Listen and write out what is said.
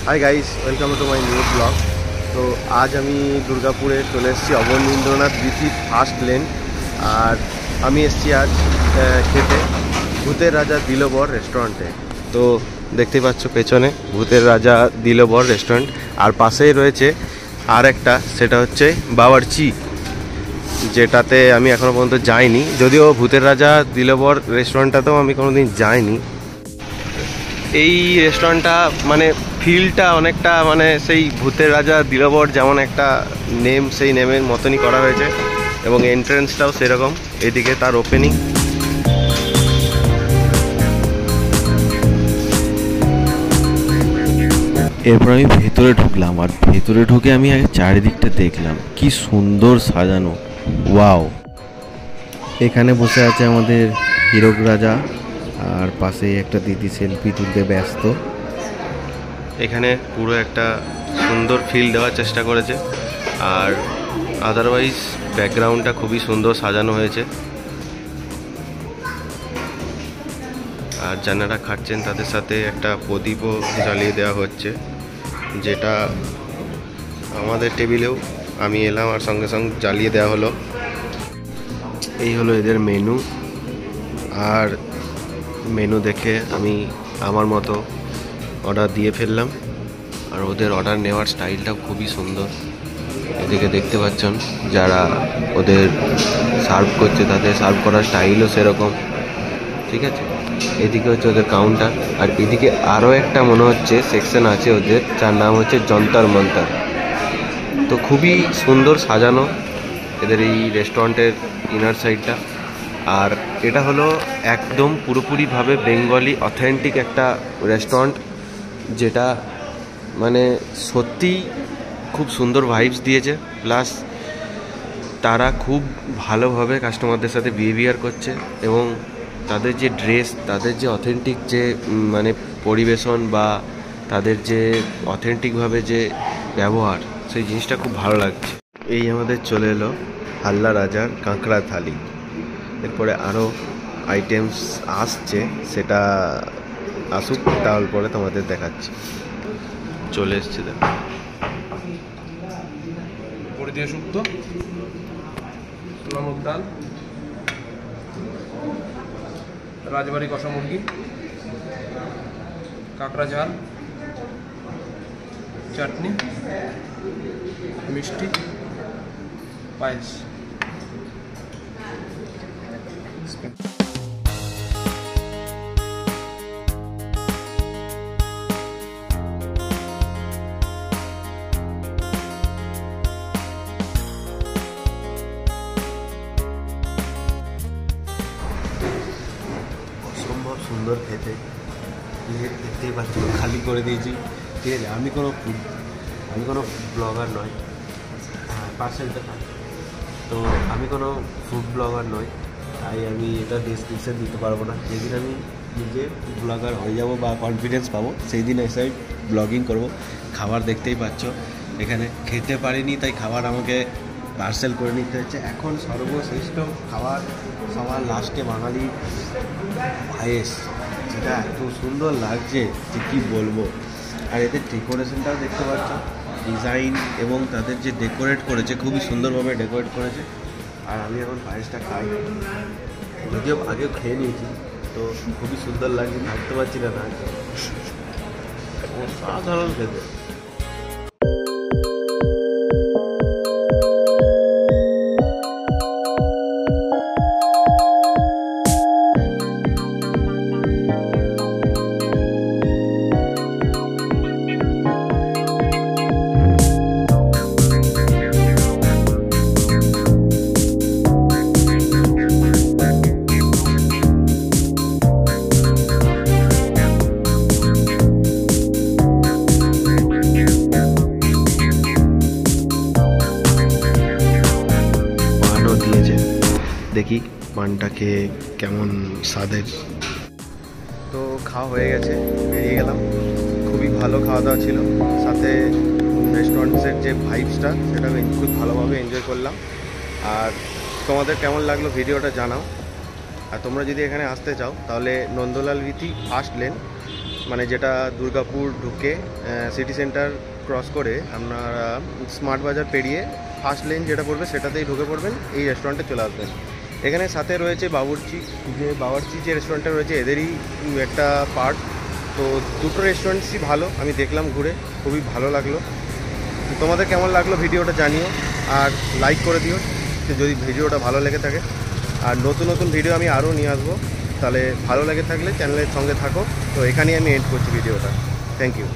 Hi guys, welcome to my new blog. তো আজ আমি দুর্গাপুরে চলে এসেছি অবনীন্দ্রনাথ বিথি ফার্স্ট লেন। আর আমি এসেছি আজ খেতে ভূতের রাজা দিলবর রেস্টুরেন্টে। তো দেখতে পাচ্ছ পেছনে ভূতের রাজা দিলবর রেস্টুরেন্ট, আর পাশেই রয়েছে আর একটা, সেটা হচ্ছে বাবরচি, যেটাতে আমি এখনও পর্যন্ত যাইনি। যদিও ভূতের রাজা দিলবর রেস্টুরেন্টটাতেও আমি কোনোদিন যাইনি। এই রেস্টুরেন্টটা মানে ফিলটা অনেকটা মানে সেই ভূতের রাজা দিলবর যেমন একটা নেম, সেই নেমের মতনই করা হয়েছে, এবং এন্ট্রেন্সটাও সেরকম। এদিকে তার ওপেনিং। এরপর আমি ভেতরে ঢুকলাম, আর ভেতরে ঢুকে আমি আগে চারিদিকটা দেখলাম, কি সুন্দর সাজানো, ওয়াও। এখানে বসে আছে আমাদের হীরক রাজা, আর পাশে একটা দিদি সেলফি তুলতে ব্যস্ত। এখানে পুরো একটা সুন্দর ফিল দেওয়ার চেষ্টা করেছে, আর আদারওয়াইজ ব্যাকগ্রাউন্ডটা খুবই সুন্দর সাজানো হয়েছে। আর যারা খাচ্ছেন তাদের সাথে একটা প্রদীপও জ্বালিয়ে দেওয়া হচ্ছে, যেটা আমাদের টেবিলেও আমি এলাম আর সঙ্গে সঙ্গে জ্বালিয়ে দেওয়া হলো। এই হলো এদের মেনু, আর মেনু দেখে আমি আমার মতো অর্ডার দিয়ে ফেললাম। আর ওদের অর্ডার নেওয়ার স্টাইলটাও খুবই সুন্দর। এদিকে দেখতে পাচ্ছেন যারা ওদের সার্ভ করছে তাদের সার্ভ করার স্টাইলও সেরকম, ঠিক আছে। এদিকে হচ্ছে ওদের কাউন্টার, আর এদিকে আরও একটা মনে হচ্ছে সেকশন আছে ওদের, যার নাম হচ্ছে যন্তর মন্তর। তো খুবই সুন্দর সাজানো এদের এই রেস্টুরেন্টের ইনার সাইডটা। আর এটা হলো একদম পুরোপুরিভাবে বেঙ্গলি অথেন্টিক একটা রেস্টুরেন্ট, যেটা মানে সত্যিই খুব সুন্দর ভাইবস দিয়েছে। প্লাস তারা খুব ভালোভাবে কাস্টমারদের সাথে বিহেভিয়ার করছে, এবং তাদের যে ড্রেস, তাদের যে অথেন্টিক যে মানে পরিবেশন, বা তাদের যে অথেন্টিকভাবে যে ব্যবহার, সেই জিনিসটা খুব ভালো লাগছে। এই আমাদের চলে এলো হাল্লা রাজার কাঁকড়া থালি। এরপরে আরও আইটেমস আসছে, সেটা আসুক, তারপরে তোমাদের দেখাচ্ছি। চলে এসছে দেখো, বড়ি দিয়ে শুক্তো, নমক ডাল, রাজবাড়ি কষা মুরগি, কাঁকড়া ঝাল, চাটনি, মিষ্টি, পায়েস। অসম্ভব সুন্দর খেতে। দেখতেই পাচ্ছ, খালি করে দিয়েছি, ঠিক আছে। আমি কোনো ব্লগার নই, পার্সেলটা খাই, তো আমি কোনো ফুড ব্লগার নই, তাই আমি এটা ডেসক্রিপশন দিতে পারবো না। যেদিন আমি নিজে ব্লগার হয়ে যাব বা কনফিডেন্স পাবো, সেই দিন এসে ব্লগিং করব। খাবার দেখতেই পাচ্ছ, এখানে খেতে পারিনি, তাই খাবার আমাকে পার্সেল করে নিতে হচ্ছে। এখন সর্বশ্রেষ্ঠ খাবার সবার লাস্টে বাঙালি পায়েস, যেটা এত সুন্দর লাগছে যে কী বলবো। আর এদের ডেকোরেশনটাও দেখতে পাচ্ছ, ডিজাইন এবং তাদের যে ডেকোরেট করেছে, খুবই সুন্দরভাবে ডেকোরেট করেছে। আর আমি এখন পায়েসটা খাই, যদিও আগেও খেয়ে নিয়েছি, তো খুবই সুন্দর লাগছে, থাকতে পারছি না, অসাধারণ খেতে। দেখি পানটা খেয়ে কেমন স্বাদের। তো খাওয়া হয়ে গেছে, বেরিয়ে গেলাম। খুবই ভালো খাওয়া দাওয়া ছিল, সাথে রেস্টুরেন্টসের যে ভাইবসটা, সেটা আমি খুব ভালোভাবে এনজয় করলাম। আর তোমাদের কেমন লাগলো ভিডিওটা জানাও। আর তোমরা যদি এখানে আসতে চাও, তাহলে নন্দলাল বিথি ফার্স্ট লেন মানে যেটা দুর্গাপুর ঢুকে সিটি সেন্টার ক্রস করে আপনারা স্মার্ট বাজার পেরিয়ে ফার্স্ট লেন যেটা পড়বে সেটাতেই ঢুকে পড়বেন, এই রেস্টুরেন্টে চলে আসবেন। এখানে সাথে রয়েছে বাবুর্চি, যে রেস্টুরেন্টটা রয়েছে এদেরই একটা পার্ট। তো দুটো রেস্টুরেন্টসই ভালো, আমি দেখলাম ঘুরে, খুবই ভালো লাগলো। তো তোমাদের কেমন লাগলো ভিডিওটা জানিও, আর লাইক করে দিও যদি ভিডিওটা ভালো লেগে থাকে। আর নতুন নতুন ভিডিও আমি আরও নিয়ে আসবো, তাহলে ভালো লেগে থাকলে চ্যানেলের সঙ্গে থাকো। তো এখানেই আমি এন্ড করছি ভিডিওটা। Thank you.